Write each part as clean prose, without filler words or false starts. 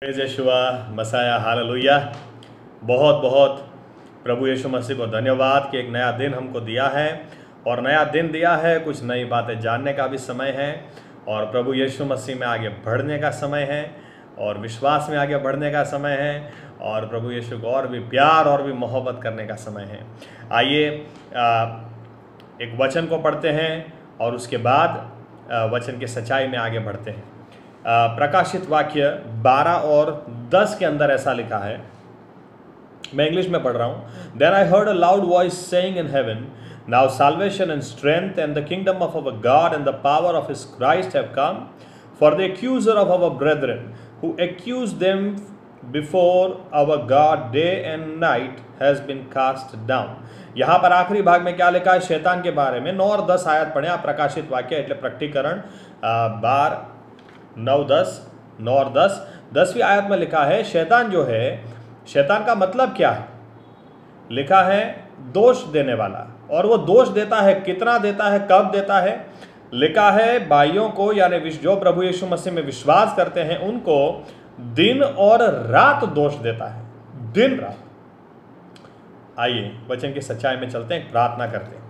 Praise यीशुआ Messiah hallelujah. बहुत बहुत प्रभु यीशु मसीह को धन्यवाद कि एक नया दिन हमको दिया है और नया दिन दिया है। कुछ नई बातें जानने का भी समय है और प्रभु यीशु मसीह में आगे बढ़ने का समय है और विश्वास में आगे बढ़ने का समय है और प्रभु यीशु को और भी प्यार और भी मोहब्बत करने का समय है। आइए एक वचन को पढ़ते हैं और उसके बाद वचन की सच्चाई में आगे बढ़ते हैं। प्रकाशित वाक्य 12 और 10 के अंदर ऐसा लिखा है, मैं इंग्लिश में पढ़ रहा हूँ। Then I heard a loud voice saying in heaven, now salvation and strength and the kingdom of our God and the power of his Christ have come, for the accuser of our brethren who accused them before our God day and night has been cast down। यहाँ पर आखिरी भाग में क्या लिखा है शैतान के बारे में। 9 और 10 आयत पढ़े आप, प्रकाशित वाक्य એટલે प्रकटीकरण 12 9 10 9 और 10। 10वीं आयत में लिखा है शैतान जो है, शैतान का मतलब क्या है? लिखा है दोष देने वाला। और वो दोष देता है, कितना देता है, कब देता है? लिखा है भाइयों को, यानी जो प्रभु यीशु मसीह में विश्वास करते हैं उनको दिन और रात दोष देता है, दिन रात। आइए वचन की सच्चाई में चलते हैं, प्रार्थना करते हैं।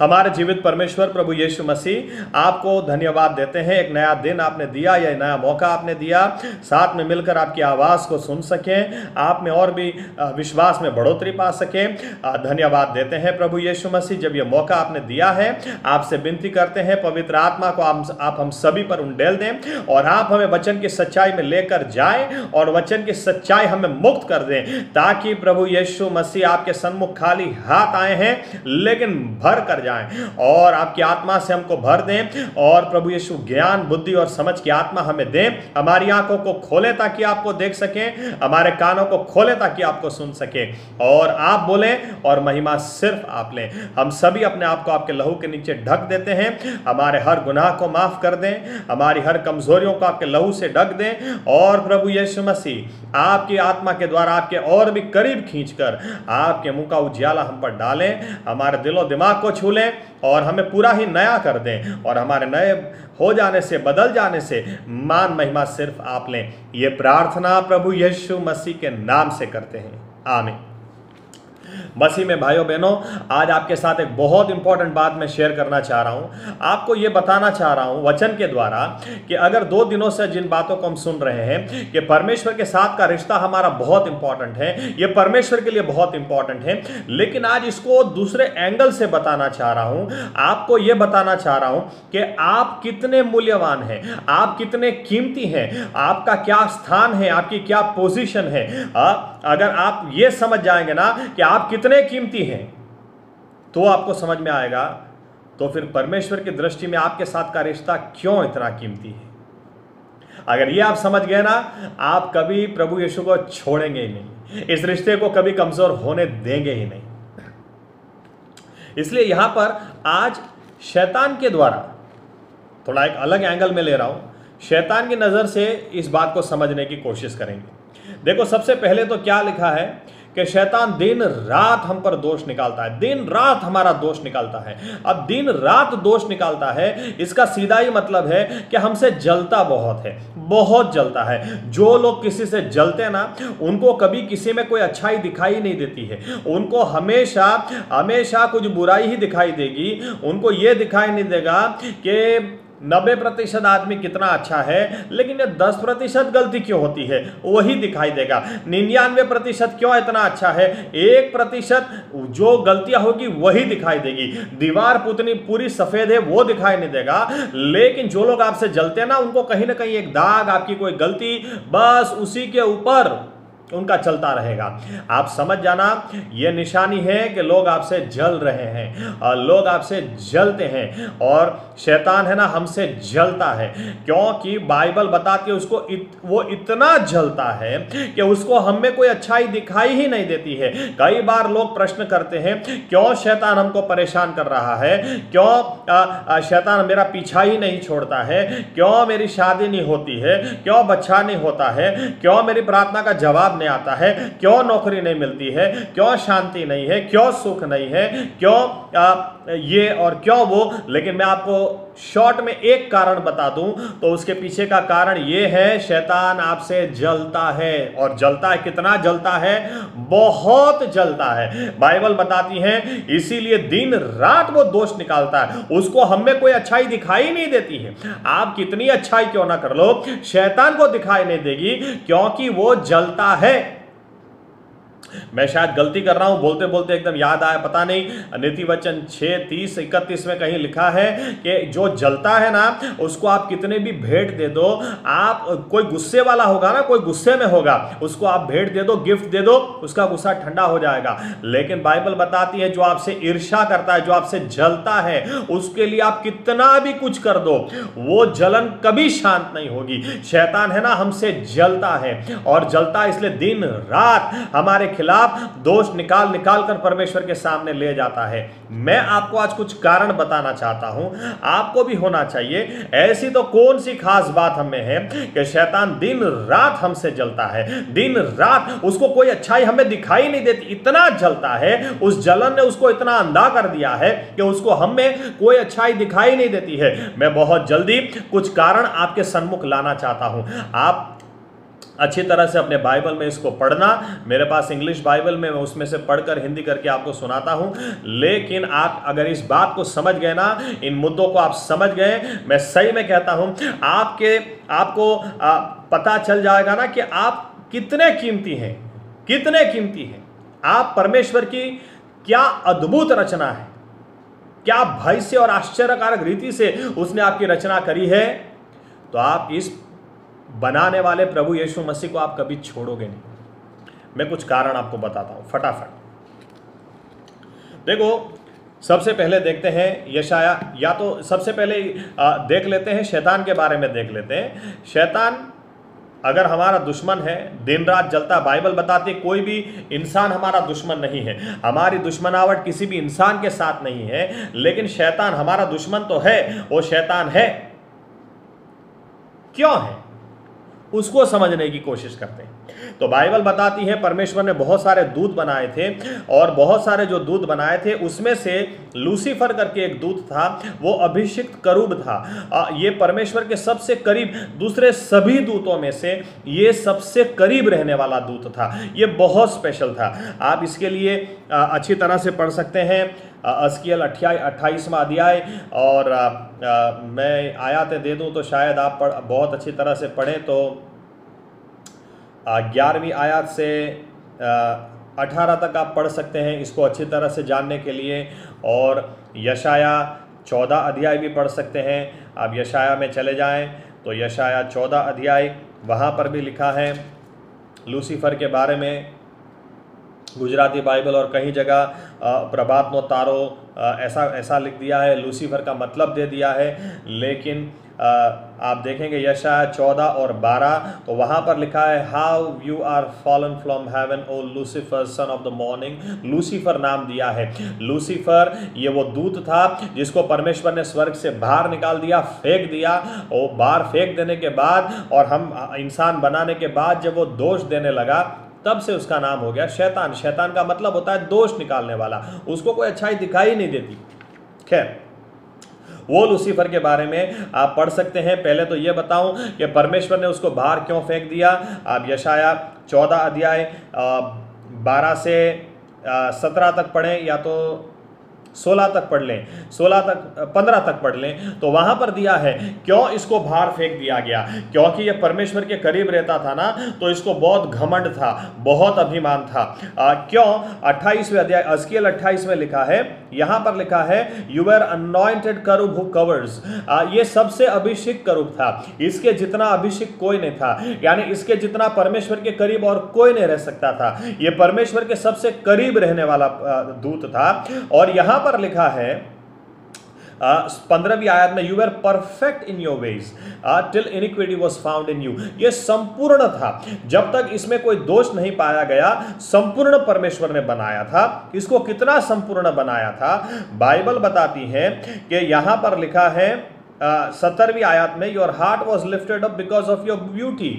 हमारे जीवित परमेश्वर प्रभु यीशु मसीह, आपको धन्यवाद देते हैं। एक नया दिन आपने दिया, यह नया मौका आपने दिया, साथ में मिलकर आपकी आवाज़ को सुन सकें, आप में और भी विश्वास में बढ़ोतरी पा सकें। धन्यवाद देते हैं प्रभु यीशु मसीह, जब यह मौका आपने दिया है। आपसे विनती करते हैं पवित्र आत्मा को आप हम सभी पर उंडेल दें और आप हमें वचन की सच्चाई में लेकर जाएं और वचन की सच्चाई हमें मुक्त कर दें, ताकि प्रभु यीशु मसीह आपके सन्मुख खाली हाथ आए हैं लेकिन भर कर जाएं और आपकी आत्मा से हमको भर दें। और प्रभु यीशु ज्ञान, बुद्धि और समझ की आत्मा हमें दें। हमारी आंखों को खोले ताकि आपको देख सकें, हमारे कानों को खोले ताकि आपको सुन सकें और आप बोलें और महिमा सिर्फ आप लें। हम सभी अपने आप को आपके लहू के नीचे ढक देते हैं। हमारे हर गुनाह को माफ कर दें, हमारी हर कमजोरियों को आपके लहू से ढक दें और प्रभु यीशु मसीह आपकी आत्मा के द्वारा आपके और भी करीब खींचकर आपके मुंह का उजियाला हम पर डालें, हमारे दिलो दिमाग को छू लें और हमें पूरा ही नया कर दें और हमारे नए हो जाने से, बदल जाने से मान महिमा सिर्फ आप लें। ये प्रार्थना प्रभु यीशु मसीह के नाम से करते हैं, आमीन। मसीह में भाइयों बहनों, आज आपके साथ एक बहुत इंपॉर्टेंट बात मैं शेयर करना चाह रहा हूं। आपको यह बताना चाह रहा हूं वचन के द्वारा कि अगर 2 दिनों से जिन बातों को हम सुन रहे हैं कि परमेश्वर के साथ का रिश्ता हमारा बहुत इंपॉर्टेंट है, यह परमेश्वर के लिए बहुत इंपॉर्टेंट है, लेकिन आज इसको दूसरे एंगल से बताना चाह रहा हूं। आपको यह बताना चाह रहा हूं कि आप कितने मूल्यवान हैं, आप कितने कीमती हैं, आपका क्या स्थान है, आपकी क्या पोजीशन है। अगर आप ये समझ जाएंगे ना कि आप कितने कीमती हैं, तो आपको समझ में आएगा तो फिर परमेश्वर की दृष्टि में आपके साथ का रिश्ता क्यों इतना कीमती है। अगर ये आप समझ गए ना, आप कभी प्रभु यीशु को छोड़ेंगे ही नहीं, इस रिश्ते को कभी कमजोर होने देंगे ही नहीं। इसलिए यहां पर आज शैतान के द्वारा थोड़ा एक अलग एंगल में ले रहा हूं, शैतान की नजर से इस बात को समझने की कोशिश करेंगे। देखो, सबसे पहले तो क्या लिखा है कि शैतान दिन रात हम पर दोष निकालता है, दिन रात हमारा दोष निकालता है। अब दिन रात दोष निकालता है, इसका सीधा ही मतलब है कि हमसे जलता बहुत है, बहुत जलता है। जो लोग किसी से जलते हैं ना, उनको कभी किसी में कोई अच्छाई दिखाई नहीं देती है, उनको हमेशा हमेशा कुछ बुराई ही दिखाई देगी। उनको यह दिखाई नहीं देगा कि 90% आदमी कितना अच्छा है, लेकिन ये 10% गलती क्यों होती है, वही दिखाई देगा। 99% क्यों इतना अच्छा है, 1% जो गलतियां होगी वही दिखाई देगी। दीवार पुतनी पूरी सफेद है वो दिखाई नहीं देगा, लेकिन जो लोग आपसे जलते हैं ना, उनको कहीं ना कहीं एक दाग, आपकी कोई गलती, बस उसी के ऊपर उनका चलता रहेगा। आप समझ जाना, यह निशानी है कि लोग आपसे जल रहे हैं और लोग आपसे जलते हैं। और शैतान है ना, हमसे जलता है क्योंकि बाइबल बताती है उसको वो इतना जलता है कि उसको हम में कोई अच्छाई दिखाई ही नहीं देती है। कई बार लोग प्रश्न करते हैं, क्यों शैतान हमको परेशान कर रहा है, क्यों शैतान मेरा पीछा ही नहीं छोड़ता है, क्यों मेरी शादी नहीं होती है, क्यों बच्चा नहीं होता है, क्यों मेरी प्रार्थना का जवाब नहीं आता है, क्यों नौकरी नहीं मिलती है, क्यों शांति नहीं है, क्यों सुख नहीं है, क्यों ये और क्यों वो। लेकिन मैं आपको शॉर्ट में एक कारण बता दूं तो उसके पीछे का कारण यह है, शैतान आपसे जलता है। और जलता है, कितना जलता है? बहुत जलता है। बाइबल बताती है इसीलिए दिन रात वो दोष निकालता है। उसको हम में कोई अच्छाई दिखाई नहीं देती है। आप कितनी अच्छाई क्यों ना कर लो, शैतान को दिखाई नहीं देगी, क्योंकि वो जलता है। मैं शायद गलती कर रहा हूं, बोलते बोलते एकदम याद आया, पता नहीं, नीति वचन 6:30-31 में कहीं लिखा है कि जो जलता है ना, उसको आप कितने भी भेंट दे दो, आप कोई गुस्से वाला होगा ना, कोई गुस्से में होगा, उसको आप भेंट दे दो, गिफ्ट दे दो, उसका गुस्सा ठंडा हो जाएगा। लेकिन बाइबल बताती है जो आपसे ईर्ष्या करता है, जो आपसे जलता है, उसके लिए आप कितना भी कुछ कर दो, वो जलन कभी शांत नहीं होगी। शैतान है ना, हमसे जलता है, और जलता है इसलिए दिन रात हमारे खिलाफ दोष निकाल निकाल कर परमेश्वर के सामने ले जाता है। मैं आपको आज कुछ कारण बताना चाहता हूं, आपको भी होना चाहिए। ऐसी तो कौन सी खास बात हमें है कि शैतान दिन रात हमसे जलता है, दिन रात उसको कोई अच्छाई हमें दिखाई नहीं देती, इतना जलता है। उस जलन ने उसको इतना अंधा कर दिया है कि उसको हमें कोई अच्छाई दिखाई नहीं देती है। मैं बहुत जल्दी कुछ कारण आपके सम्मुख लाना चाहता हूं। आप अच्छी तरह से अपने बाइबल में इसको पढ़ना। मेरे पास इंग्लिश बाइबल में, मैं उसमें से पढ़कर हिंदी करके आपको सुनाता हूं। लेकिन आप अगर इस बात को समझ गए ना, इन मुद्दों को आप समझ गए, मैं सही में कहता हूं, आपको पता चल जाएगा ना कि आप कितने कीमती हैं, कितने कीमती हैं। आप परमेश्वर की क्या अद्भुत रचना है, क्या भय से और आश्चर्यकारक रीति से उसने आपकी रचना करी है। तो आप इस बनाने वाले प्रभु यीशु मसीह को आप कभी छोड़ोगे नहीं। मैं कुछ कारण आपको बताता हूं फटाफट। देखो, सबसे पहले देखते हैं यशाया, या तो सबसे पहले देख लेते हैं शैतान के बारे में देख लेते हैं। शैतान अगर हमारा दुश्मन है, दिन रात जलता, बाइबल बताती है कोई भी इंसान हमारा दुश्मन नहीं है। हमारी दुश्मनावट किसी भी इंसान के साथ नहीं है, लेकिन शैतान हमारा दुश्मन तो है। वो शैतान है, क्यों है, उसको समझने की कोशिश करते हैं। तो बाइबल बताती है परमेश्वर ने बहुत सारे दूत बनाए थे, और बहुत सारे जो दूत बनाए थे उसमें से लूसीफर करके एक दूत था, वो अभिषिक्त करूब था। ये परमेश्वर के सबसे करीब, दूसरे सभी दूतों में से ये सबसे करीब रहने वाला दूत था। ये बहुत स्पेशल था। आप इसके लिए अच्छी तरह से पढ़ सकते हैं अस्कियल 28वां अध्याय, और मैं आयतें दे दूं तो शायद आप बहुत अच्छी तरह से पढ़ें। तो 11वीं आयत से 18 तक आप पढ़ सकते हैं इसको अच्छी तरह से जानने के लिए। और यशाया 14 अध्याय भी पढ़ सकते हैं। आप यशाया में चले जाएं तो यशाया 14 अध्याय, वहाँ पर भी लिखा है लूसीफर के बारे में। गुजराती बाइबल और कहीं जगह प्रभात नो तारो ऐसा लिख दिया है, लूसीफर का मतलब दे दिया है। लेकिन आप देखेंगे यशाया 14 और 12, तो वहाँ पर लिखा है how you are fallen from heaven O Lucifer son of the morning. Lucifer नाम दिया है। लूसीफर ये वो दूत था जिसको परमेश्वर ने स्वर्ग से बाहर निकाल दिया, फेंक दिया। और बाहर फेंक देने के बाद और हम इंसान बनाने के बाद जब वो दोष देने लगा, तब से उसका नाम हो गया शैतान। शैतान का मतलब होता है दोष निकालने वाला, उसको कोई अच्छाई दिखाई नहीं देती। खैर, वो लूसीफर के बारे में आप पढ़ सकते हैं। पहले तो ये बताऊं कि परमेश्वर ने उसको बाहर क्यों फेंक दिया। आप यशाया 14 अध्याय 12 से 17 तक पढ़ें, या तो 16 तक पढ़ लें, 15 तक पढ़ लें, तो वहां पर दिया है क्यों इसको बाहर फेंक दिया गया। क्योंकि ये परमेश्वर के करीब रहता था ना, तो इसको बहुत घमंड था, बहुत अभिमान था। क्यों? 28वें अध्याय अस्कियल 28 में लिखा है, यहां पर लिखा है यू आर अनॉइंटेड करूब हु कवर्स। ये सबसे अभिषिक्त करूब था, इसके जितना अभिषिक्त कोई नहीं था, यानी इसके जितना परमेश्वर के करीब और कोई नहीं रह सकता था। ये परमेश्वर के सबसे करीब रहने वाला दूत था। और यहां पर लिखा है 15वीं आयत में you are perfect in your ways till iniquity was found in you. ये संपूर्ण था, जब तक इसमें कोई दोष नहीं पाया गया, संपूर्ण परमेश्वर ने बनाया था। इसको कितना संपूर्ण बनाया था, बाइबल बताती है कि यहां पर लिखा है 17वीं आयत में your heart was lifted up because of your beauty.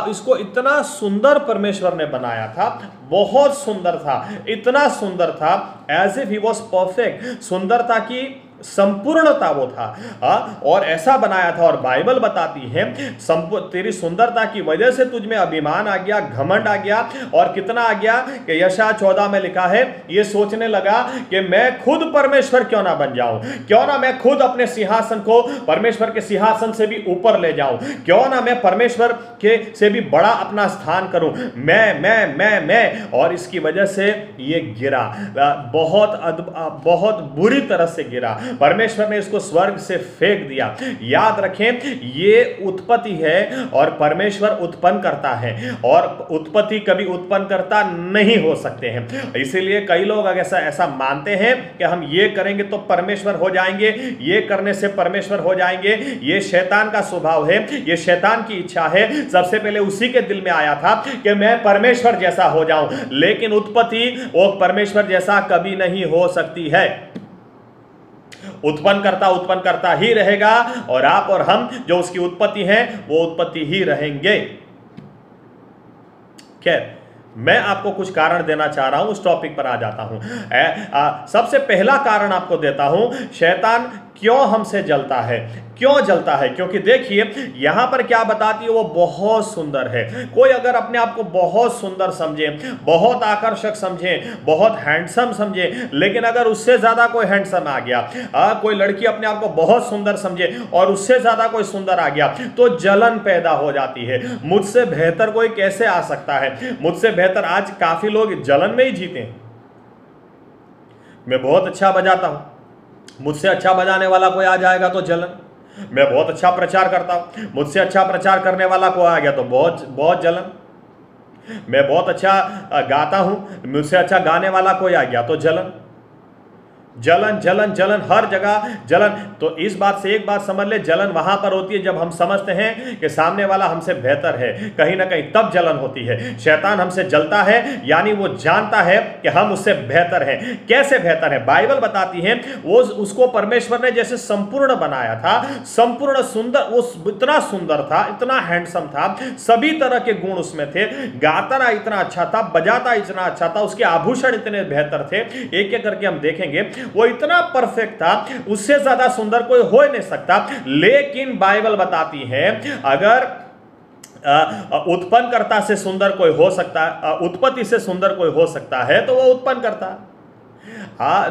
इसको इतना सुंदर परमेश्वर ने बनाया था, बहुत सुंदर था, इतना सुंदर था as if he was perfect. सुंदरता की संपूर्णता वो था। और ऐसा बनाया था, और बाइबल बताती है तेरी सुंदरता की वजह से तुझ में अभिमान आ गया, घमंड आ गया, और कितना आ गया कि यशायाह 14 में लिखा है, ये सोचने लगा कि मैं खुद परमेश्वर क्यों ना बन जाऊं, क्यों ना मैं खुद अपने सिंहासन को परमेश्वर के सिंहासन से भी ऊपर ले जाऊं, क्यों ना मैं परमेश्वर के से भी बड़ा अपना स्थान करूं, मैं, और इसकी वजह से ये गिरा, बहुत बुरी तरह से गिरा। परमेश्वर ने इसको स्वर्ग से फेंक दिया। याद रखें, ये उत्पत्ति है और परमेश्वर उत्पन्न करता है, और उत्पत्ति कभी उत्पन्न करता नहीं हो सकते हैं। इसीलिए कई लोग ऐसा मानते हैं कि हम ये करेंगे तो परमेश्वर हो जाएंगे, ये करने से परमेश्वर हो जाएंगे। ये शैतान का स्वभाव है, ये शैतान की इच्छा है। सबसे पहले उसी के दिल में आया था कि मैं परमेश्वर जैसा हो जाऊं, लेकिन उत्पत्ति वो परमेश्वर जैसा कभी नहीं हो सकती है। उत्पन्न करता ही रहेगा, और आप और हम जो उसकी उत्पत्ति हैं वो उत्पत्ति ही रहेंगे। खैर, मैं आपको कुछ कारण देना चाह रहा हूं, उस टॉपिक पर आ जाता हूं। सबसे पहला कारण आपको देता हूं, शैतान क्यों हमसे जलता है। क्यों जलता है? क्योंकि देखिए यहां पर क्या बताती है, वो बहुत सुंदर है। कोई अगर अपने आप को बहुत सुंदर समझे, बहुत आकर्षक समझे, बहुत हैंडसम समझे, लेकिन अगर उससे ज्यादा कोई हैंडसम आ गया, कोई लड़की अपने आप को बहुत सुंदर समझे और उससे ज्यादा कोई सुंदर आ गया, तो जलन पैदा हो जाती है। मुझसे बेहतर कोई कैसे आ सकता है, मुझसे बेहतर। आज काफी लोग जलन में ही जीते हैं। मैं बहुत अच्छा बजाता हूं, मुझसे अच्छा बजाने वाला कोई आ जाएगा तो जलन। मैं बहुत अच्छा प्रचार करता हूं, मुझसे अच्छा प्रचार करने वाला कोई आ गया तो बहुत जलन। मैं बहुत अच्छा गाता हूं, मुझसे अच्छा गाने वाला कोई आ गया तो जलन। जलन जलन जलन, हर जगह जलन। तो इस बात से एक बात समझ ले, जलन वहां पर होती है जब हम समझते हैं कि सामने वाला हमसे बेहतर है, कहीं ना कहीं तब जलन होती है। शैतान हमसे जलता है, यानी वो जानता है कि हम उससे बेहतर हैं। कैसे बेहतर है? बाइबल बताती है वो उसको परमेश्वर ने जैसे संपूर्ण बनाया था, संपूर्ण सुंदर, वो इतना सुंदर था, इतना हैंडसम था, सभी तरह के गुण उसमें थे, गाता इतना अच्छा था, बजाता इतना अच्छा था, उसके आभूषण इतने बेहतर थे। एक एक करके हम देखेंगे, वो इतना परफेक्ट था, उससे ज्यादा सुंदर कोई हो ही नहीं सकता। लेकिन बाइबल बताती है अगर उत्पन्नकर्ता से सुंदर कोई हो सकता है, उत्पत्ति से सुंदर कोई हो सकता है, तो वो उत्पन्न करता।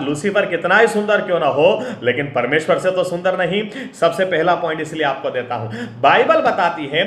लूसीफर कितना ही सुंदर क्यों ना हो, लेकिन परमेश्वर से तो सुंदर नहीं। सबसे पहला पॉइंट इसलिए आपको देता हूं, बाइबल बताती है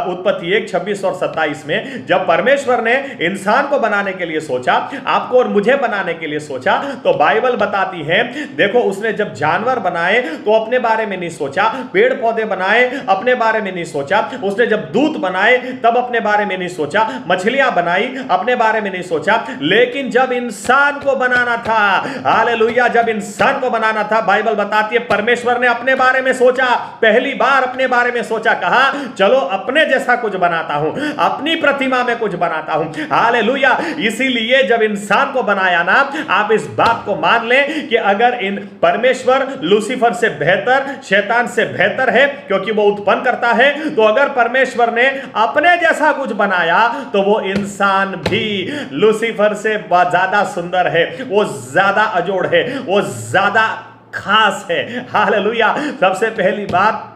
उत्पत्ति 1:26 और 27 में, जब परमेश्वर ने इंसान को बनाने के लिए सोचा, आपको और मुझे बनाने के लिए सोचा, तो बाइबल बताती है, देखो उसने जब जानवर बनाए तो अपने बारे में नहीं सोचा, पेड़ पौधे बनाए अपने बारे में नहीं सोचा, उसने जब दूत बनाए तब अपने बारे में नहीं सोचा, मछलियां बनाई अपने बारे में नहीं सोचा, लेकिन जब इंसान को बनाना था, हालेलुया, जब इंसान को बनाना था, बाइबल बताती है परमेश्वर ने अपने बारे में सोचा, पहली बार अपने बारे में सोचा, कहा चलो अपने जैसा कुछ बनाता हूं, अपनी प्रतिमा में कुछ बनाता हूं, हालेलुया। इसीलिए जब इंसान को बनाया ना, आप इस बात को मान लें कि अगर इन परमेश्वर लूसीफर से बेहतर, शैतान से बेहतर है, क्योंकि वो उत्पन्न करता है, तो अगर परमेश्वर ने अपने जैसा कुछ बनाया तो वो इंसान भी लूसीफर से ज्यादा सुंदर है, वो ज्यादा अजोड़ है, वो ज्यादा खास है। हालेलुया। सबसे पहली बात,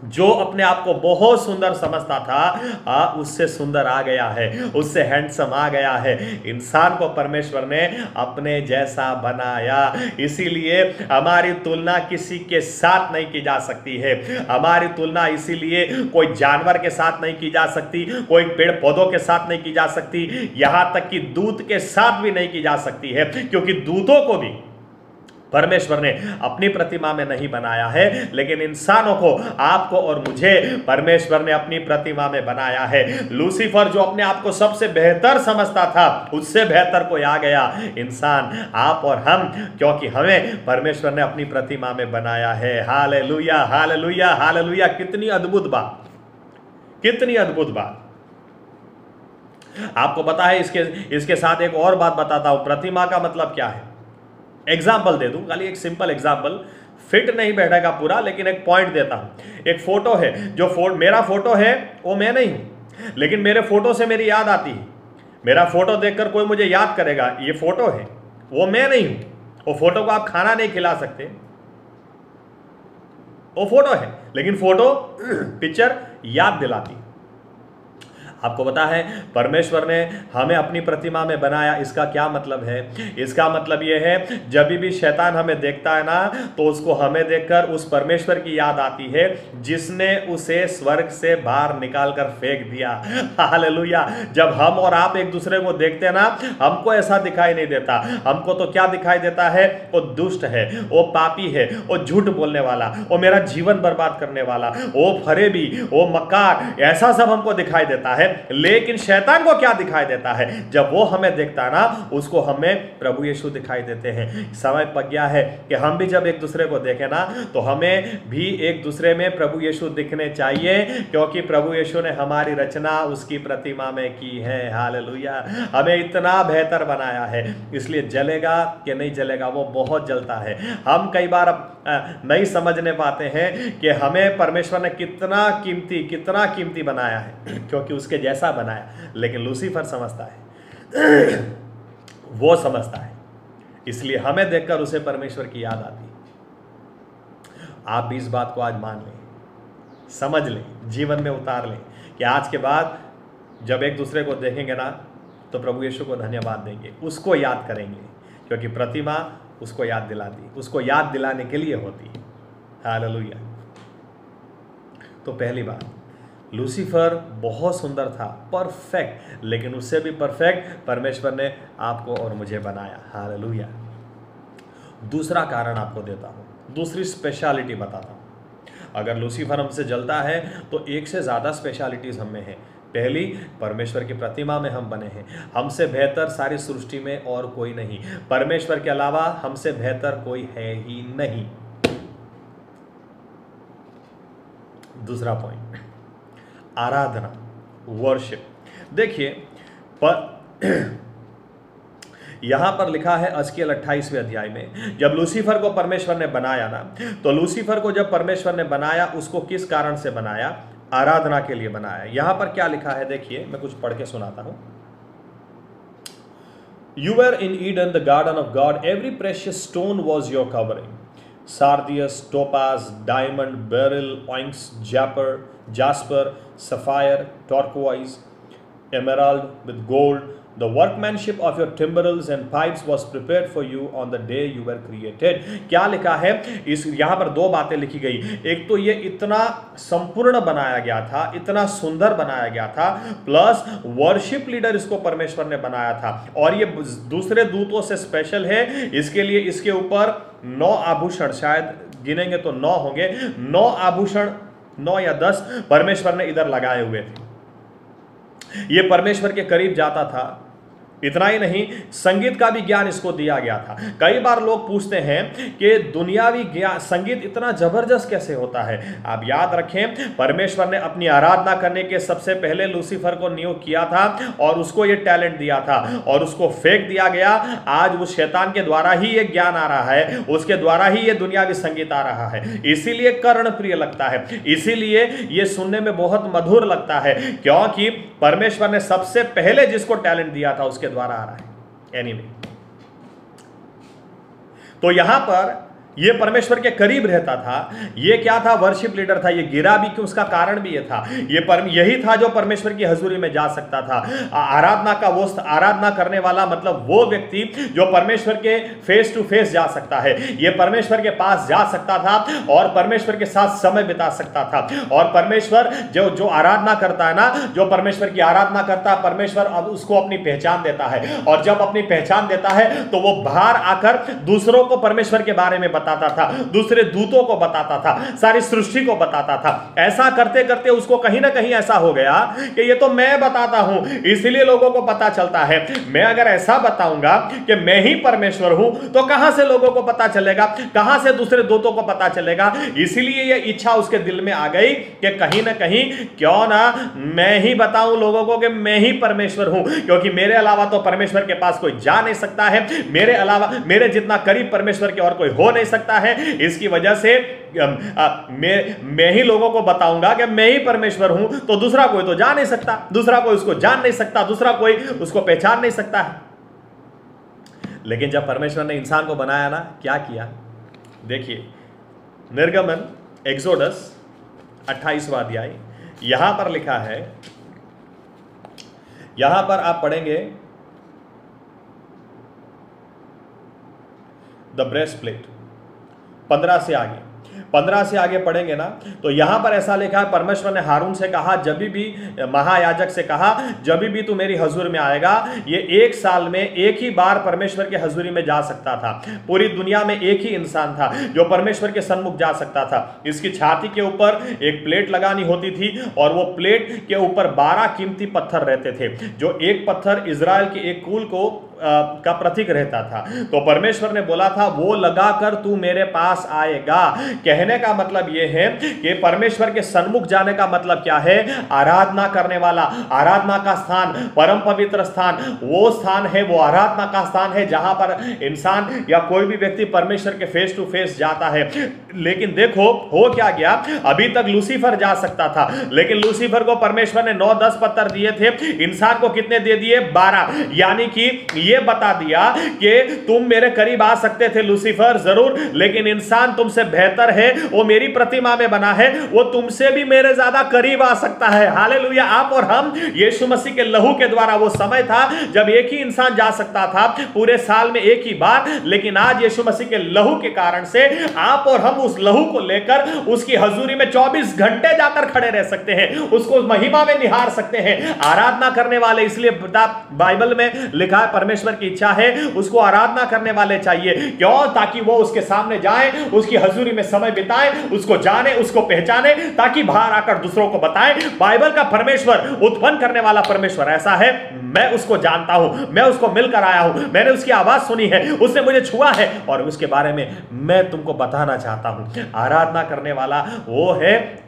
जो अपने आप को बहुत सुंदर समझता था, उससे सुंदर आ गया है, उससे हैंडसम आ गया है। इंसान को परमेश्वर ने अपने जैसा बनाया। इसीलिए हमारी तुलना किसी के साथ नहीं की जा सकती है। हमारी तुलना इसीलिए कोई जानवर के साथ नहीं की जा सकती, कोई पेड़ पौधों के साथ नहीं की जा सकती, यहां तक कि दूत के साथ भी नहीं की जा सकती है, क्योंकि दूतों को भी परमेश्वर ने अपनी प्रतिमा में नहीं बनाया है, लेकिन इंसानों को, आपको और मुझे परमेश्वर ने अपनी प्रतिमा में बनाया है। लूसीफर जो अपने आप को सबसे बेहतर समझता था, उससे बेहतर कोई आ गया, इंसान, आप और हम, क्योंकि हमें परमेश्वर ने अपनी प्रतिमा में बनाया है। Hallelujah, hallelujah, hallelujah. कितनी अद्भुत बात, कितनी अद्भुत बात। आपको पता है, इसके साथ एक और बात बताता हूं, प्रतिमा का मतलब क्या है। एग्जाम्पल दे दूं, खाली एक सिंपल एग्जाम्पल, फिट नहीं बैठेगा पूरा, लेकिन एक पॉइंट देता हूं। एक फोटो है, जो मेरा फोटो है वो मैं नहीं हूं, लेकिन मेरे फोटो से मेरी याद आती है। मेरा फोटो देखकर कोई मुझे याद करेगा, ये फोटो है, वो मैं नहीं हूं। वो फोटो को आप खाना नहीं खिला सकते, वो फोटो है, लेकिन फोटो पिक्चर याद दिलाती। आपको पता है परमेश्वर ने हमें अपनी प्रतिमा में बनाया, इसका क्या मतलब है? इसका मतलब यह है जब भी शैतान हमें देखता है ना, तो उसको हमें देखकर उस परमेश्वर की याद आती है जिसने उसे स्वर्ग से बाहर निकालकर फेंक दिया। हालेलुया। जब हम और आप एक दूसरे को देखते हैं ना, हमको ऐसा दिखाई नहीं देता। हमको तो क्या दिखाई देता है? वो दुष्ट है, वो पापी है, वो झूठ बोलने वाला, वो मेरा जीवन बर्बाद करने वाला, वो फरेबी, वो मक्कार, ऐसा सब हमको दिखाई देता है। लेकिन शैतान को क्या दिखाई देता है? जब वो हमें देखता है ना, उसको हमें प्रभु यीशु दिखाई देते हैं। समय पक गया है कि हम भी जब एक दूसरे को देखें ना, तो हमें भी एक दूसरे में प्रभु यीशु दिखने चाहिए, क्योंकि प्रभु यीशु ने हमारी रचना उसकी प्रतिमा में की है। हालेलुया। हमें इतना बेहतर बनाया है, इसलिए जलेगा कि नहीं जलेगा, वो बहुत जलता है। हम कई बार नहीं समझने पाते हैं कि हमें परमेश्वर ने कितना कीमती बनाया है, क्योंकि उसके जैसा बनाया। लेकिन लूसीफर समझता है, वो समझता है, इसलिए हमें देखकर उसे परमेश्वर की याद आती। आप भी इस बात को आज मान लें, समझ लें, जीवन में उतार लें कि आज के बाद जब एक दूसरे को देखेंगे ना, तो प्रभु यीशु को धन्यवाद देंगे, उसको याद करेंगे, क्योंकि प्रतिमा उसको याद दिलाती, उसको याद दिलाने के लिए होती है। हालेलुया। तो पहली बात, लूसीफर बहुत सुंदर था, परफेक्ट, लेकिन उससे भी परफेक्ट परमेश्वर ने आपको और मुझे बनाया। हालेलुया। दूसरा कारण आपको देता हूं, दूसरी स्पेशलिटी बताता हूं। अगर लूसीफर हमसे जलता है तो एक से ज़्यादा स्पेशलिटीज़ हम में है। पहली, परमेश्वर की प्रतिमा में हम बने हैं, हमसे बेहतर सारी सृष्टि में और कोई नहीं, परमेश्वर के अलावा हमसे बेहतर कोई है ही नहीं। दूसरा पॉइंट, आराधना, वर्शिप। देखिए यहां पर लिखा है अस्केल 28वें अध्याय में, जब लूसीफर को परमेश्वर ने बनाया ना, तो लूसीफर को जब परमेश्वर ने बनाया, उसको किस कारण से बनाया? आराधना के लिए बनाया। यहां पर क्या लिखा है देखिए, मैं कुछ पढ़ के सुनाता हूं। You were in Eden, the garden of God. Every precious stone was your covering. Sardius, topaz, diamond, beryl, onyx, jasper, sapphire, turquoise, emerald with gold. The workmanship of your timbrels and pipes was prepared for you on the day you were created. क्या लिखा है? इस यहाँ पर दो बातें लिखी गई। एक तो ये इतना संपूर्ण बनाया गया था, इतना सुंदर बनाया गया था, प्लस वर्शिप लीडर इसको परमेश्वर ने बनाया था। और ये दूसरे दूतों से स्पेशल है, इसके लिए इसके ऊपर 9 आभूषण, शायद गिनेंगे तो 9 होंगे, 9 आभूषण, 9 या 10 परमेश्वर ने इधर लगाए हुए थे। ये परमेश्वर के करीब जाता था। इतना ही नहीं, संगीत का भी ज्ञान इसको दिया गया था। कई बार लोग पूछते हैं कि दुनियावी ज्ञान, संगीत इतना जबरदस्त कैसे होता है? आप याद रखें, परमेश्वर ने अपनी आराधना करने के सबसे पहले लूसीफर को नियुक्त किया था और उसको ये टैलेंट दिया था और उसको फेंक दिया गया। आज उस शैतान के द्वारा ही ये ज्ञान आ रहा है, उसके द्वारा ही ये दुनियावी संगीत आ रहा है। इसीलिए कर्ण प्रिय लगता है, इसीलिए ये सुनने में बहुत मधुर लगता है, क्योंकि परमेश्वर ने सबसे पहले जिसको टैलेंट दिया था उसके द्वारा आ रहा है। एनीवे, तो यहां पर ये परमेश्वर के करीब रहता था। ये क्या था? वर्शिप लीडर था। ये गिरा भी क्यों? उसका कारण भी ये था, यही था जो परमेश्वर की हजूरी में जा सकता था। आराधना का वो आराधना करने वाला, मतलब वो व्यक्ति जो परमेश्वर के फेस टू फेस जा सकता है, ये परमेश्वर के पास जा सकता था और परमेश्वर के साथ समय बिता सकता था। और परमेश्वर जो आराधना करता है ना, जो परमेश्वर की आराधना करता है, परमेश्वर अब उसको अपनी पहचान देता है। और जब अपनी पहचान देता है तो वो बाहर आकर दूसरों को परमेश्वर के बारे में बताता था, दूसरे दूतों को बताता था, सारी सृष्टि को बताता था। ऐसा करते करते उसको कहीं ना कहीं ऐसा हो गया कि ये तो मैं बताता हूं, इसलिए लोगों को पता चलता है। मैं अगर ऐसा बताऊंगा कि मैं ही परमेश्वर हूं, तो कहां से लोगों को पता चलेगा, कहां से दूसरे दूतों को पता चलेगा? इसलिए यह इच्छा उसके दिल में आ गई कि कहीं ना कहीं क्यों ना मैं ही बताऊं लोगों को कि मैं ही परमेश्वर हूं, क्योंकि मेरे अलावा तो परमेश्वर के पास कोई जा नहीं सकता है, मेरे अलावा, मेरे जितना करीब परमेश्वर के और कोई हो नहीं सकता है। इसकी वजह से मैं ही लोगों को बताऊंगा कि मैं ही परमेश्वर हूं, तो दूसरा कोई तो जा नहीं सकता, दूसरा कोई उसको जान नहीं सकता, दूसरा कोई उसको पहचान नहीं सकता है। लेकिन जब परमेश्वर ने इंसान को बनाया ना, क्या किया? देखिए, निर्गमन एक्सोडस 28वां अध्याय, यहां पर लिखा है, यहां पर आप पढ़ेंगे द ब्रेस्ट प्लेट 15 से आगे पढ़ेंगे ना, तो यहां पर ऐसा लिखा है, परमेश्वर ने हारून से कहा, जब भी महायाजक से कहा, जब भी तू मेरी हजूर में आएगा, ये एक साल में एक ही बार परमेश्वर के हजूरी में जा सकता था। पूरी दुनिया में एक ही इंसान था जो परमेश्वर के सन्मुख जा सकता था। इसकी छाती के ऊपर एक प्लेट लगानी होती थी और वो प्लेट के ऊपर 12 कीमती पत्थर रहते थे, जो एक पत्थर इजराइल के एक कुल को का प्रतीक रहता था। तो परमेश्वर ने बोला था, वो लगाकर तू मेरे पास आएगा। कहने का मतलब यह है कि परमेश्वर के सन्मुख जाने का मतलब क्या है? आराधना करने वाला, आराधना का स्थान, परम पवित्र स्थान, वो स्थान है, वो आराधना का स्थान है जहां पर इंसान या कोई भी व्यक्ति परमेश्वर के फेस टू फेस जाता है। लेकिन देखो हो क्या गया, अभी तक लूसीफर जा सकता था, लेकिन लूसीफर को परमेश्वर ने 9-10 पत्थर दिए थे, इंसान को कितने दे दिए? 12। यानी कि ये बता दिया कि तुम मेरे करीब आ सकते थे लूसीफर जरूर, लेकिन इंसान तुमसे बेहतर है, वो मेरी प्रतिमा में बना है, वो तुमसे भी मेरे ज्यादा करीब आ सकता है। हालेलुया। आप और हम, यीशु मसीह के लहू के द्वारा, वो समय था जब एक ही इंसान जा सकता था पूरे साल में एक ही बार, लेकिन आज यीशु मसीह के लहू के कारण से आप और हम उस लहू को लेकर उसकी हजूरी में 24 घंटे जाकर खड़े रह सकते हैं, उसको महिमा में निहार सकते हैं। आराधना करने वाले, इसलिए बाइबल में लिखा है परमेश्वर की इच्छा है उसको आराधना करने वाले चाहिए। क्यों? ताकि वो उसके सामने जाए, उसकी हजूरी में समय बिताए, उसको जाने, उसको पहचाने, ताकि बाहर आकर दूसरों को बताए बाइबल का परमेश्वर, उत्पन्न करने वाला परमेश्वर ऐसा है। मैं उसको जानता हूं, मैं उसको मिलकर आया हूं, मैंने उसकी आवाज सुनी है, उसने मुझे छुआ है और उसके बारे में मैं तुमको बताना चाहता हूं। आराधना करने वाला वो है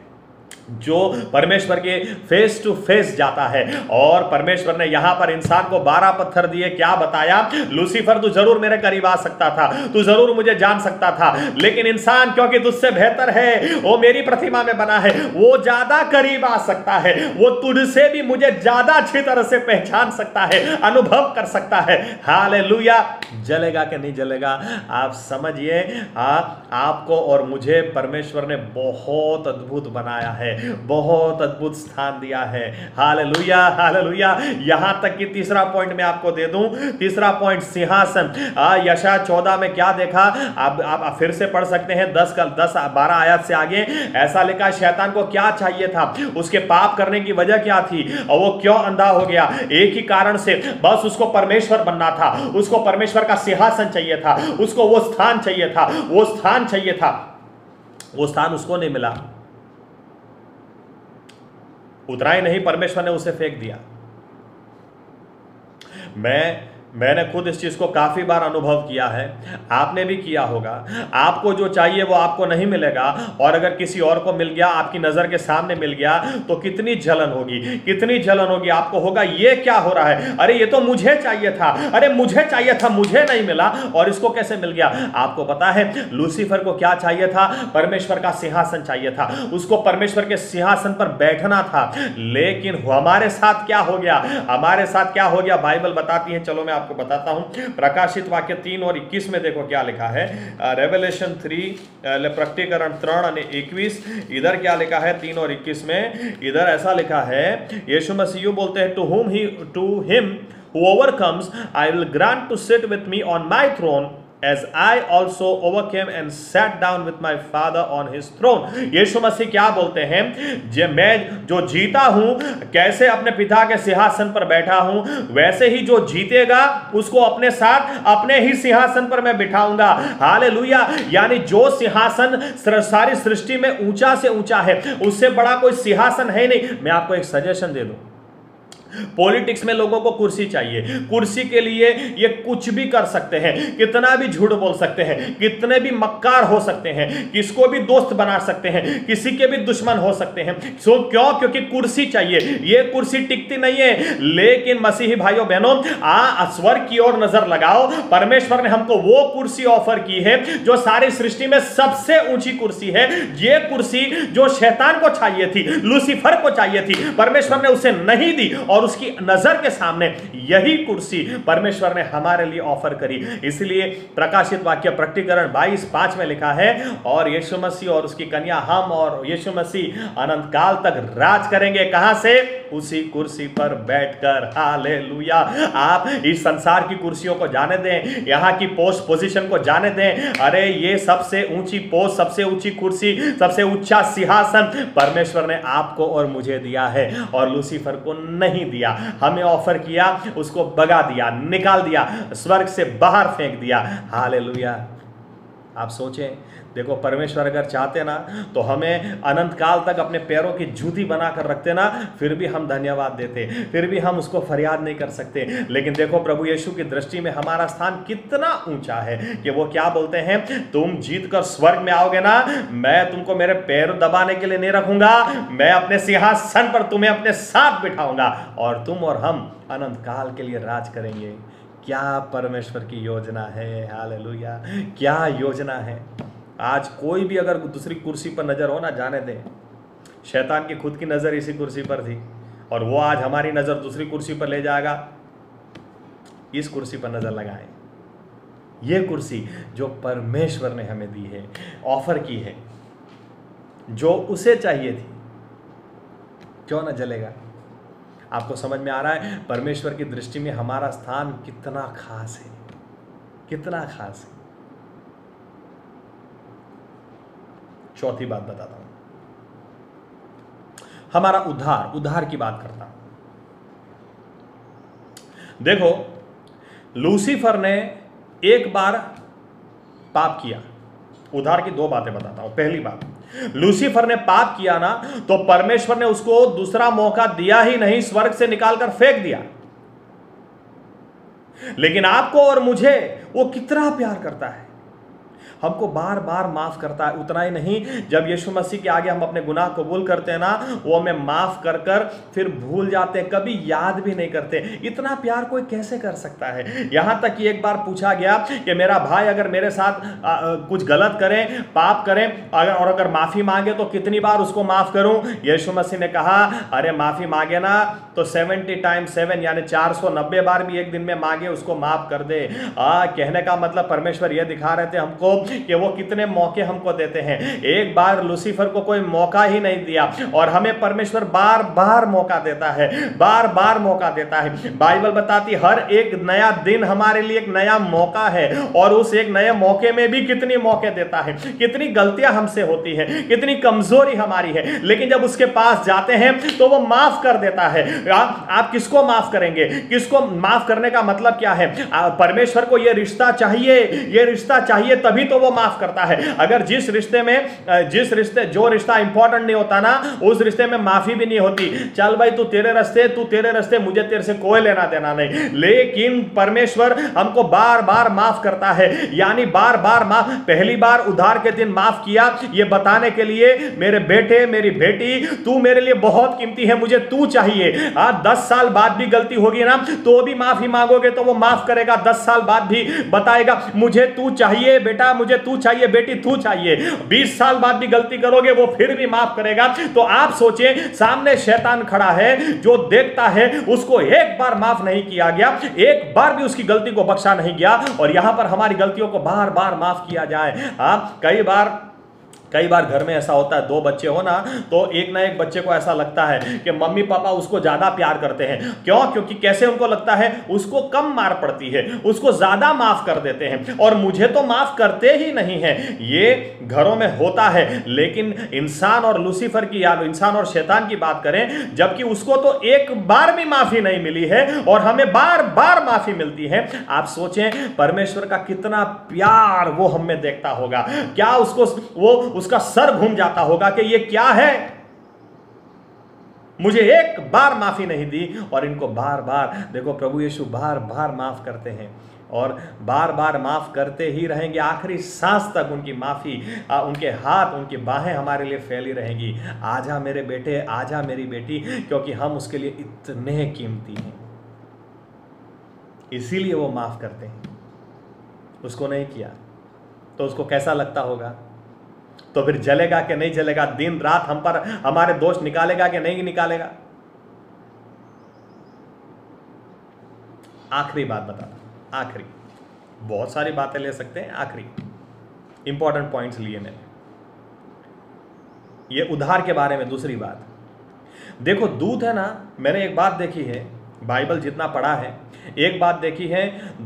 जो परमेश्वर के फेस टू फेस जाता है। और परमेश्वर ने यहां पर इंसान को 12 पत्थर दिए। क्या बताया? लूसीफर तू जरूर मेरे करीब आ सकता था, तू जरूर मुझे जान सकता था, लेकिन इंसान क्योंकि तुझसे बेहतर है, वो मेरी प्रतिमा में बना है, वो ज्यादा करीब आ सकता है, वो तुझसे भी मुझे ज्यादा अच्छी तरह से पहचान सकता है, अनुभव कर सकता है। हालेलुया। जलेगा कि नहीं जलेगा आप समझिए। आपको और मुझे परमेश्वर ने बहुत अद्भुत बनाया है, बहुत अद्भुत स्थान दिया है। Hallelujah, hallelujah. यहां तक कि तीसरा पॉइंट मैं आपको दे दूं, तीसरा पॉइंट सिंहासन। यशायाह 14 में क्या देखा? आप फिर से पढ़ सकते हैं 10-12 आयत से आगे। ऐसा लिखा, शैतान को क्या चाहिए था? उसके पाप करने की वजह क्या थी और वो क्यों अंधा हो गया? एक ही कारण से, बस उसको परमेश्वर बनना था, उसको परमेश्वर का सिंहासन चाहिए था, उसको वो स्थान चाहिए था, वो स्थान चाहिए था। वो स्थान उसको नहीं मिला। उतना ही नहीं, परमेश्वर ने उसे फेंक दिया। मैंने खुद इस चीज को काफी बार अनुभव किया है, आपने भी किया होगा। आपको जो चाहिए वो आपको नहीं मिलेगा, और अगर किसी और को मिल गया, आपकी नजर के सामने मिल गया, तो कितनी जलन होगी, कितनी जलन होगी। आपको होगा ये क्या हो रहा है, अरे ये तो मुझे चाहिए था, अरे मुझे चाहिए था, मुझे नहीं मिला और इसको कैसे मिल गया। आपको पता है लूसीफर को क्या चाहिए था? परमेश्वर का सिंहासन चाहिए था, उसको परमेश्वर के सिंहासन पर बैठना था। लेकिन हमारे साथ क्या हो गया? हमारे साथ क्या हो गया? बाइबल बताती है, चलो मैं आपको बताता हूं। प्रकाशित वाक्य 3 और 21 में देखो क्या लिखा है। रेवलेशन 3 प्रकटीकरण 3 और 21, इधर क्या लिखा है 3 और 21 में? इधर ऐसा लिखा है, यीशु मसीह बोलते हैं, to him who overcomes I will grant to sit with me on my throne as I also overcame and sat down with my father on his throne। यीशु मसीह क्या बोलते हैं? मैं जो जीता हूं, कैसे अपने पिता के सिंहासन पर बैठा हूं, वैसे ही जो जीतेगा उसको अपने साथ अपने ही सिंहासन पर मैं बिठाऊंगा। हालेलुया। यानी जो सिंहासन सारी सृष्टि में ऊंचा से ऊंचा है, उससे बड़ा कोई सिंहासन है नहीं। मैं आपको एक सजेशन दे दूं, पॉलिटिक्स में लोगों को कुर्सी चाहिए, कुर्सी के लिए ये कुछ भी कर सकते हैं, कितना भी झूठ बोल सकते हैं, कितने भी मक्कार हो सकते हैं, किसको भी दोस्त बना सकते हैं, किसी के भी दुश्मन हो सकते हैं। सो क्यों? क्योंकि कुर्सी चाहिए। ये कुर्सी टिकती नहीं है। लेकिन मसीही भाइयों बहनों, स्वर्ग की ओर नजर लगाओ। परमेश्वर ने हमको वो कुर्सी ऑफर की है जो सारी सृष्टि में सबसे ऊंची कुर्सी है। ये कुर्सी जो शैतान को चाहिए थी, लूसीफर को चाहिए थी, परमेश्वर ने उसे नहीं दी और उसकी नजर के सामने यही कुर्सी परमेश्वर ने हमारे लिए ऑफर करी। इसलिए प्रकाशित वाक्य प्रकटीकरण 22:5 में लिखा है, और यीशु मसीह और उसकी कन्या हम और यीशु मसीह अनंत काल तक राज करेंगे। कहां से? उसी कुर्सी पर बैठकर। हालेलुया। आप इस संसार की कुर्सियों को जाने दें, यहां की पोस्ट पोजीशन को जाने दें। अरे ये सबसे ऊंची पोस्ट, सबसे ऊंची कुर्सी, सबसे ऊंचा सिंहासन परमेश्वर ने आपको और मुझे दिया है, और लूसीफर को नहीं दिया। हमें ऑफर किया, उसको भगा दिया, निकाल दिया, स्वर्ग से बाहर फेंक दिया। हालेलुया। आप सोचें, देखो परमेश्वर अगर चाहते ना तो हमें अनंत काल तक अपने पैरों की जूती बनाकर रखते ना, फिर भी हम धन्यवाद देते, फिर भी हम उसको फरियाद नहीं कर सकते। लेकिन देखो प्रभु यीशु की दृष्टि में हमारा स्थान कितना ऊंचा है कि वो क्या बोलते हैं, तुम जीत कर स्वर्ग में आओगे ना, मैं तुमको मेरे पैर दबाने के लिए नहीं रखूंगा, मैं अपने सिंहासन पर तुम्हें अपने साथ बिठाऊंगा और तुम और हम अनंत काल के लिए राज करेंगे। क्या परमेश्वर की योजना है। हालेलुया। क्या योजना है। आज कोई भी अगर दूसरी कुर्सी पर नजर हो ना, जाने दें। शैतान की खुद की नजर इसी कुर्सी पर थी, और वो आज हमारी नजर दूसरी कुर्सी पर ले जाएगा। इस कुर्सी पर नजर लगाएं। ये कुर्सी जो परमेश्वर ने हमें दी है, ऑफर की है, जो उसे चाहिए थी, क्यों ना जलेगा। आपको समझ में आ रहा है परमेश्वर की दृष्टि में हमारा स्थान कितना खास है, कितना खास है। चौथी बात बताता हूं, हमारा उद्धार की बात करता हूं। देखो, लूसीफर ने एक बार पाप किया। उद्धार की दो बातें बताता हूं। पहली बात, लूसीफर ने पाप किया ना, तो परमेश्वर ने उसको दूसरा मौका दिया ही नहीं, स्वर्ग से निकालकर फेंक दिया। लेकिन आपको और मुझे वो कितना प्यार करता है, हमको बार बार माफ करता है। उतना ही नहीं, जब यीशु मसीह के आगे हम अपने गुनाह कबूल करते हैं ना, वो हमें माफ कर कर फिर भूल जाते हैं, कभी याद भी नहीं करते। इतना प्यार कोई कैसे कर सकता है। यहां तक कि एक बार पूछा गया कि मेरा भाई अगर मेरे साथ कुछ गलत करे, पाप करे, और अगर माफी मांगे तो कितनी बार उसको माफ करूं। यीशु मसीह ने कहा, अरे माफी मांगे ना तो 70 टाइम्स 7 यानी 490 बार भी एक दिन में मांगे, उसको माफ कर दे। कहने का मतलब परमेश्वर यह दिखा रहे थे हमको कि वो कितने मौके हमको देते हैं। एक बार लूसीफर को कोई मौका ही नहीं दिया, और हमें परमेश्वर बार बार मौका देता है, बार बार मौका देता है। बाइबल बताती हर एक नया दिन हमारे लिए एक नया मौका है, और उस एक नए मौके में भी कितनी मौके देता है, कितनी गलतियां हमसे होती है, कितनी कमजोरी हमारी है, लेकिन जब उसके पास जाते हैं तो वो माफ कर देता है। आप किसको माफ करेंगे? किसको माफ करने का मतलब क्या है? परमेश्वर को यह रिश्ता चाहिए, यह रिश्ता चाहिए, तभी तो वो माफ करता है। अगर जो रिश्ता इंपॉर्टेंट नहीं होता ना, उस रिश्ते में माफी भी नहीं होती। चल भाई, तू तेरे रास्ते, मुझे तेरे से कोई लेना देना नहीं। लेकिन परमेश्वर हमको बार बार माफ करता है, यानी बार बार माफ। पहली बार उद्धार के दिन माफ किया, ये बताने के लिए, मेरे बेटे मेरी बेटी, तू मेरे लिए बहुत कीमती है, मुझे तू चाहिए। 10 साल बाद भी गलती होगी ना, तो भी माफी मांगोगे तो वो माफ करेगा। 10 साल बाद भी बताएगा, मुझे तू चाहिए बेटा, मुझे तू चाहिए बेटी, तू चाहिए। 20 साल बाद भी गलती करोगे, वो फिर भी माफ करेगा। तो आप सोचें, सामने शैतान खड़ा है जो देखता है, उसको एक बार माफ नहीं किया गया, एक बार भी उसकी गलती को बख्शा नहीं गया, और यहां पर हमारी गलतियों को बार बार माफ किया जाए। कई बार घर में ऐसा होता है, 2 बच्चे हो ना, तो एक ना एक बच्चे को ऐसा लगता है कि मम्मी पापा उसको ज्यादा प्यार करते हैं। क्यों? क्योंकि कैसे उनको लगता है उसको कम मार पड़ती है, उसको ज्यादा माफ कर देते हैं, और मुझे तो माफ करते ही नहीं है। ये घरों में होता है। लेकिन इंसान और लूसीफर की, या इंसान और शैतान की बात करें, जबकि उसको तो एक बार भी माफी नहीं मिली है, और हमें बार बार माफी मिलती है। आप सोचें परमेश्वर का कितना प्यार वो हम में देखता होगा। क्या उसका सर घूम जाता होगा कि ये क्या है, मुझे एक बार माफी नहीं दी, और इनको बार बार। देखो प्रभु यीशु बार बार माफ करते हैं, और बार बार माफ करते ही रहेंगे। आखिरी सांस तक उनकी माफी, उनके हाथ, उनकी बाहें हमारे लिए फैली रहेंगी। आजा मेरे बेटे, आजा मेरी बेटी, क्योंकि हम उसके लिए इतने कीमती हैं, इसीलिए वो माफ करते हैं। उसको नहीं किया तो उसको कैसा लगता होगा? तो फिर जलेगा कि नहीं जलेगा? दिन रात हम पर हमारे दोष निकालेगा कि नहीं निकालेगा? आखिरी बात बताना, आखिरी, बहुत सारी बातें ले सकते हैं, आखिरी इंपॉर्टेंट पॉइंट्स लिए मैंने। ये उद्धार के बारे में दूसरी बात, देखो दूत है ना, मैंने एक बात देखी है, बाइबल जितना पढ़ा है, एक बात देखी है,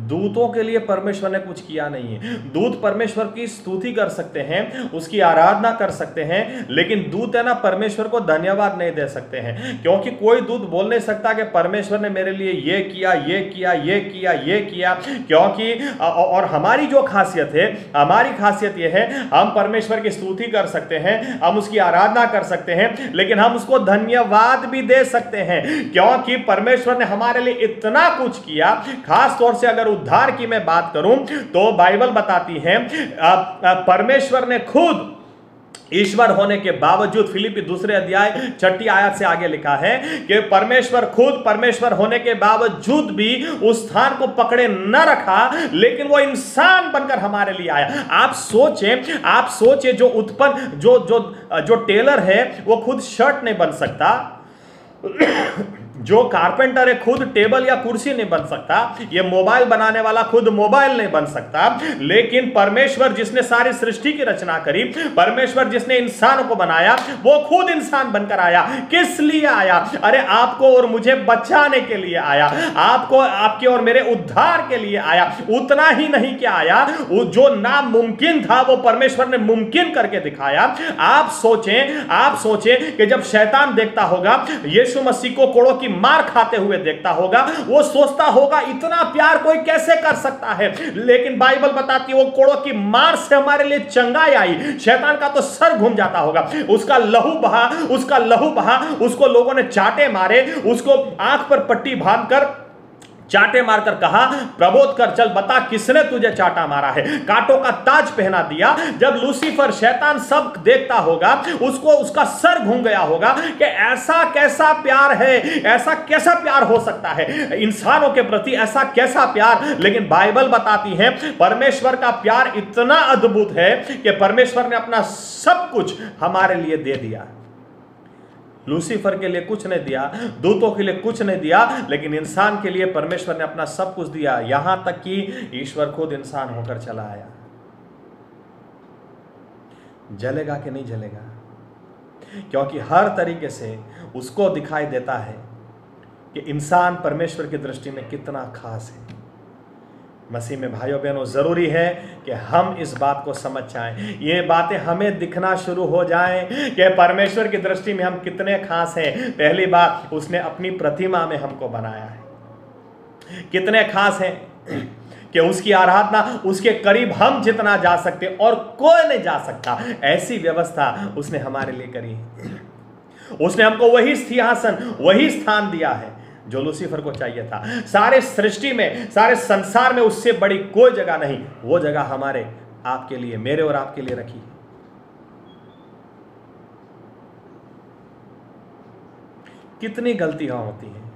दूतों के लिए परमेश्वर ने कुछ किया नहीं है। दूत परमेश्वर की स्तुति कर सकते हैं, उसकी आराधना कर सकते हैं, लेकिन दूत है ना परमेश्वर को धन्यवाद नहीं दे सकते हैं, क्योंकि कोई दूत बोल नहीं सकता कि परमेश्वर ने मेरे लिए ये किया, ये किया, ये किया, ये किया, क्योंकि और हमारी जो खासियत है, हमारी खासियत ये है, हम परमेश्वर की स्तुति कर सकते हैं, हम उसकी आराधना कर सकते हैं, लेकिन हम उसको धन्यवाद भी दे सकते हैं, क्योंकि परमेश्वर ने हमारे लिए इतना कुछ किया। खास तौर से अगर उद्धार की मैं बात करूं तो बाइबल बताती है परमेश्वर ने खुद ईश्वर होने के बावजूद, फिलिपी 2 अध्याय 6 आयत से आगे लिखा है कि परमेश्वर खुद परमेश्वर होने के बावजूद भी उस स्थान को पकड़े न रखा, लेकिन वो इंसान बनकर हमारे लिए आया। आप सोचें जो उत्पन्न जो टेलर है वो खुद शर्ट नहीं बन सकता, जो कारपेंटर है खुद टेबल या कुर्सी नहीं बन सकता, ये मोबाइल बनाने वाला खुद मोबाइल नहीं बन सकता, लेकिन परमेश्वर जिसने सारी सृष्टि की रचना करी, परमेश्वर जिसने इंसानों को बनाया, वो खुद इंसान बनकर आया। किस लिए आया? अरे आपको और मुझे बचाने के लिए आया, आपको, आपके और मेरे उद्धार के लिए आया। उतना ही नहीं क्या आया, जो नामुमकिन था वो परमेश्वर ने मुमकिन करके दिखाया। आप सोचें कि जब शैतान देखता होगा यीशु मसीह को कोड़ों की मार खाते हुए देखता होगा, वो सोचता होगा इतना प्यार कोई कैसे कर सकता है, लेकिन बाइबल बताती है वो कोड़ों की मार से हमारे लिए चंगाई आई। शैतान का तो सर घूम जाता होगा, उसका लहू बहा, उसको लोगों ने चाटे मारे, उसको आंख पर पट्टी बांधकर चाटे मारकर कहा प्रबोध कर, चल बता किसने तुझे चाटा मारा है, कांटों का ताज पहना दिया। जब लूसीफर शैतान सब देखता होगा, उसको उसका सर घूम गया होगा कि ऐसा कैसा प्यार है, ऐसा कैसा प्यार हो सकता है इंसानों के प्रति, ऐसा कैसा प्यार। लेकिन बाइबल बताती है परमेश्वर का प्यार इतना अद्भुत है कि परमेश्वर ने अपना सब कुछ हमारे लिए दे दिया। लूसीफर के लिए कुछ नहीं दिया, दूतों के लिए कुछ नहीं दिया, लेकिन इंसान के लिए परमेश्वर ने अपना सब कुछ दिया, यहां तक कि ईश्वर खुद इंसान होकर चला आया। जलेगा कि नहीं जलेगा? क्योंकि हर तरीके से उसको दिखाई देता है कि इंसान परमेश्वर की दृष्टि में कितना खास है। मसीह में भाइयों बहनों, जरूरी है कि हम इस बात को समझ जाएं, ये बातें हमें दिखना शुरू हो जाएं कि परमेश्वर की दृष्टि में हम कितने खास हैं। पहली बात, उसने अपनी प्रतिमा में हमको बनाया है। कितने खास हैं कि उसकी आराधना, उसके करीब हम जितना जा सकते और कोई नहीं जा सकता, ऐसी व्यवस्था उसने हमारे लिए करी है। उसने हमको वही सिंहासन, वही स्थान दिया है जो लूसीफर को चाहिए था। सारे सृष्टि में, सारे संसार में उससे बड़ी कोई जगह नहीं। वो जगह हमारे, आपके लिए, मेरे और आपके लिए रखी है। कितनी गलतियां होती हैं,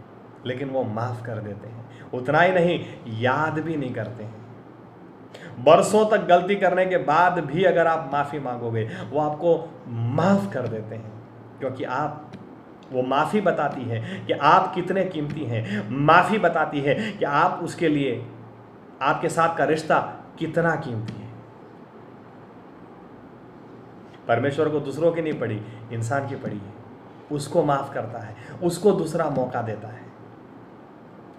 लेकिन वो माफ कर देते हैं। उतना ही नहीं, याद भी नहीं करते हैं। बरसों तक गलती करने के बाद भी अगर आप माफी मांगोगे, वो आपको माफ कर देते हैं, क्योंकि वो माफ़ी बताती है कि आप कितने कीमती हैं। माफ़ी बताती है कि आप उसके लिए, आपके साथ का रिश्ता कितना कीमती है। परमेश्वर को दूसरों की नहीं पड़ी, इंसान की पड़ी है। उसको माफ़ करता है, उसको दूसरा मौका देता है।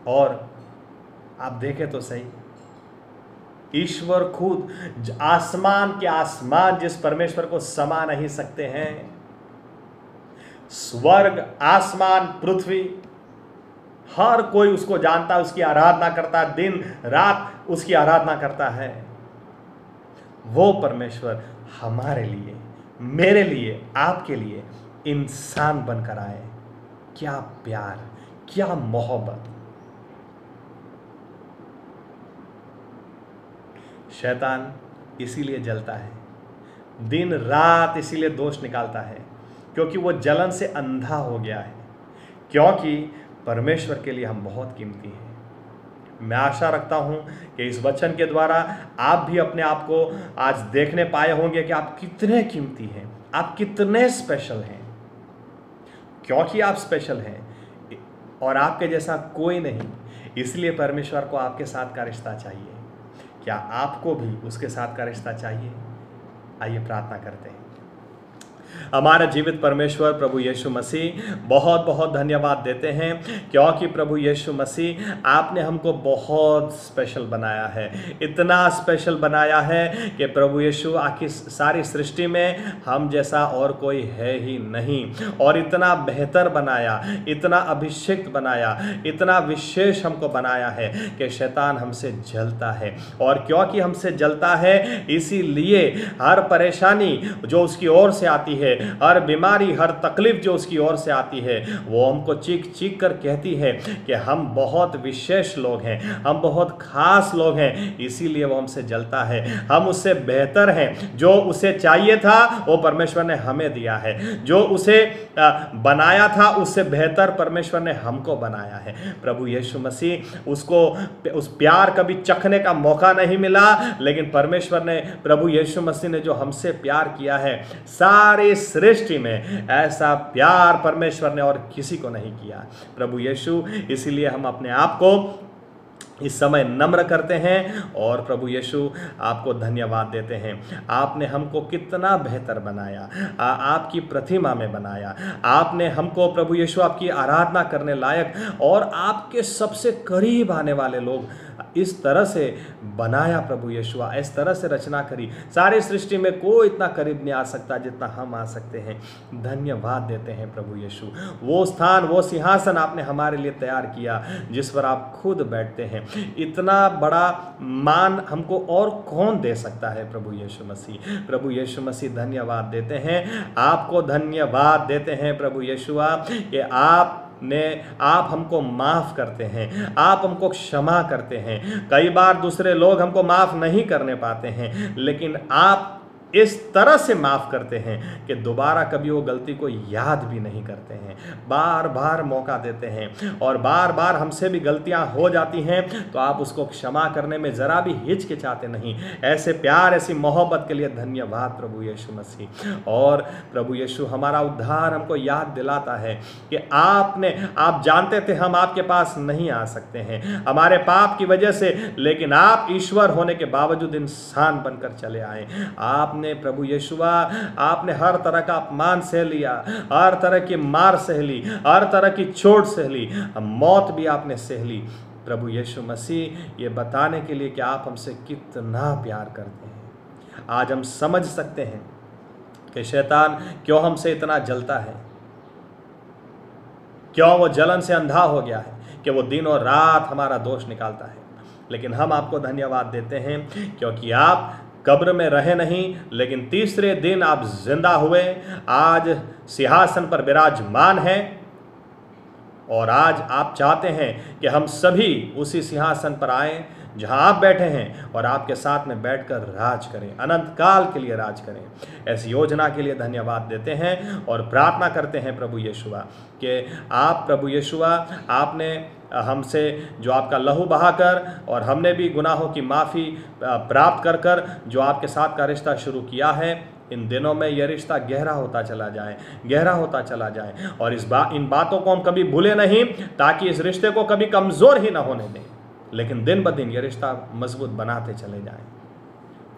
और आप देखें तो सही, ईश्वर खुद, आसमान के आसमान जिस परमेश्वर को समा नहीं सकते हैं, स्वर्ग, आसमान, पृथ्वी, हर कोई उसको जानता है, उसकी आराधना करता है, दिन रात उसकी आराधना करता है। वो परमेश्वर हमारे लिए, मेरे लिए, आपके लिए इंसान बनकर आए। क्या प्यार, क्या मोहब्बत। शैतान इसीलिए जलता है, दिन रात इसीलिए दोष निकालता है, क्योंकि वो जलन से अंधा हो गया है। क्योंकि परमेश्वर के लिए हम बहुत कीमती हैं। मैं आशा रखता हूं कि इस वचन के द्वारा आप भी अपने आप को आज देखने पाए होंगे कि आप कितने कीमती हैं, आप कितने स्पेशल हैं। क्योंकि आप स्पेशल हैं और आपके जैसा कोई नहीं, इसलिए परमेश्वर को आपके साथ का रिश्ता चाहिए। क्या आपको भी उसके साथ का रिश्ता चाहिए? आइए प्रार्थना करते हैं। हमारा जीवित परमेश्वर प्रभु यीशु मसीह, बहुत बहुत धन्यवाद देते हैं, क्योंकि प्रभु यीशु मसीह आपने हमको बहुत स्पेशल बनाया है। इतना स्पेशल बनाया है कि प्रभु यीशु आखिर सारी सृष्टि में हम जैसा और कोई है ही नहीं। और इतना बेहतर बनाया, इतना अभिषिक्त बनाया, इतना विशेष हमको बनाया है कि शैतान हमसे जलता है। और क्योंकि हमसे जलता है, इसीलिए हर परेशानी जो उसकी ओर से आती है, हर बीमारी, हर तकलीफ जो उसकी ओर से आती है, वो हमको चीख चीख कर कहती है कि हम बहुत विशेष लोग हैं, हम बहुत खास लोग हैं, इसीलिए वो हमसे जलता है। हम उससे बेहतर हैं। जो उसे चाहिए था वो परमेश्वर ने हमें दिया है। जो उसे बनाया था उससे बेहतर परमेश्वर ने हमको बनाया है। प्रभु यीशु मसीह उसको उस प्यार कभी चखने का मौका नहीं मिला, लेकिन परमेश्वर ने, प्रभु यीशु मसीह ने जो हमसे प्यार किया है, सारे सृष्टि में ऐसा प्यार परमेश्वर ने और किसी को नहीं किया। प्रभु यीशु, इसीलिए हम अपने आप को इस समय नम्र करते हैं और प्रभु यीशु आपको धन्यवाद देते हैं। आपने हमको कितना बेहतर बनाया, आपकी प्रतिमा में बनाया। आपने हमको प्रभु यीशु आपकी आराधना करने लायक और आपके सबसे करीब आने वाले लोग इस तरह से बनाया। प्रभु यीशु इस तरह से रचना करी, सारी सृष्टि में कोई इतना करीब नहीं आ सकता जितना हम आ सकते हैं। धन्यवाद देते हैं प्रभु यीशु। वो स्थान, वो सिंहासन आपने हमारे लिए तैयार किया जिस पर आप खुद बैठते हैं। इतना बड़ा मान हमको और कौन दे सकता है? प्रभु यीशु मसीह। प्रभु यीशु मसीह, धन्यवाद देते हैं, आपको धन्यवाद देते हैं प्रभु यीशु कि आप हमको माफ करते हैं, आप हमको क्षमा करते हैं। कई बार दूसरे लोग हमको माफ नहीं करने पाते हैं, लेकिन आप इस तरह से माफ करते हैं कि दोबारा कभी वो गलती को याद भी नहीं करते हैं। बार बार मौका देते हैं और बार बार हमसे भी गलतियां हो जाती हैं, तो आप उसको क्षमा करने में जरा भी हिचकिचाते नहीं। ऐसे प्यार, ऐसी मोहब्बत के लिए धन्यवाद प्रभु यीशु मसीह। और प्रभु यीशु, हमारा उद्धार हमको याद दिलाता है कि आप जानते थे हम आपके पास नहीं आ सकते हैं हमारे पाप की वजह से, लेकिन आप ईश्वर होने के बावजूद इंसान बनकर चले आए। आपने प्रभु यीशुआ, आपने हर तरह का अपमान सह लिया, हर तरह की मार सह ली, हर तरह की चोट सह ली, मौत भी आपने सह ली। प्रभु यीशु मसीह, ये बताने के लिए कि आप हमसे कितना प्यार करते हैं। आज हम समझ सकते हैं कि शैतान क्यों हमसे इतना जलता है, क्यों वो जलन से अंधा हो गया है, कि वो दिन और रात हमारा दोष निकालता है। लेकिन हम आपको धन्यवाद देते हैं क्योंकि आप कब्र में रहे नहीं, लेकिन तीसरे दिन आप जिंदा हुए, आज सिंहासन पर विराजमान हैं। और आज आप चाहते हैं कि हम सभी उसी सिंहासन पर आएं जहां आप बैठे हैं और आपके साथ में बैठकर राज करें, अनंत काल के लिए राज करें। ऐसी योजना के लिए धन्यवाद देते हैं और प्रार्थना करते हैं प्रभु यीशुआ कि आप, प्रभु यीशुआ, आपने हमसे जो आपका लहू बहाकर और हमने भी गुनाहों की माफ़ी प्राप्त कर कर जो आपके साथ का रिश्ता शुरू किया है, इन दिनों में यह रिश्ता गहरा होता चला जाए, गहरा होता चला जाए। और इन बातों को हम कभी भूले नहीं, ताकि इस रिश्ते को कभी कमज़ोर ही ना होने दें, लेकिन दिन ब दिन ये रिश्ता मजबूत बनाते चले जाएं।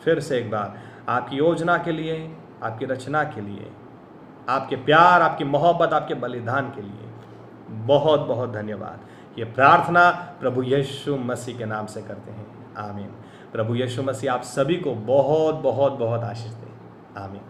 फिर से एक बार आपकी योजना के लिए, आपकी रचना के लिए, आपके प्यार, आपकी मोहब्बत, आपके बलिदान के लिए बहुत बहुत धन्यवाद। ये प्रार्थना प्रभु यीशु मसीह के नाम से करते हैं, आमीन। प्रभु यीशु मसीह आप सभी को बहुत बहुत बहुत आशीष दें, आमीन।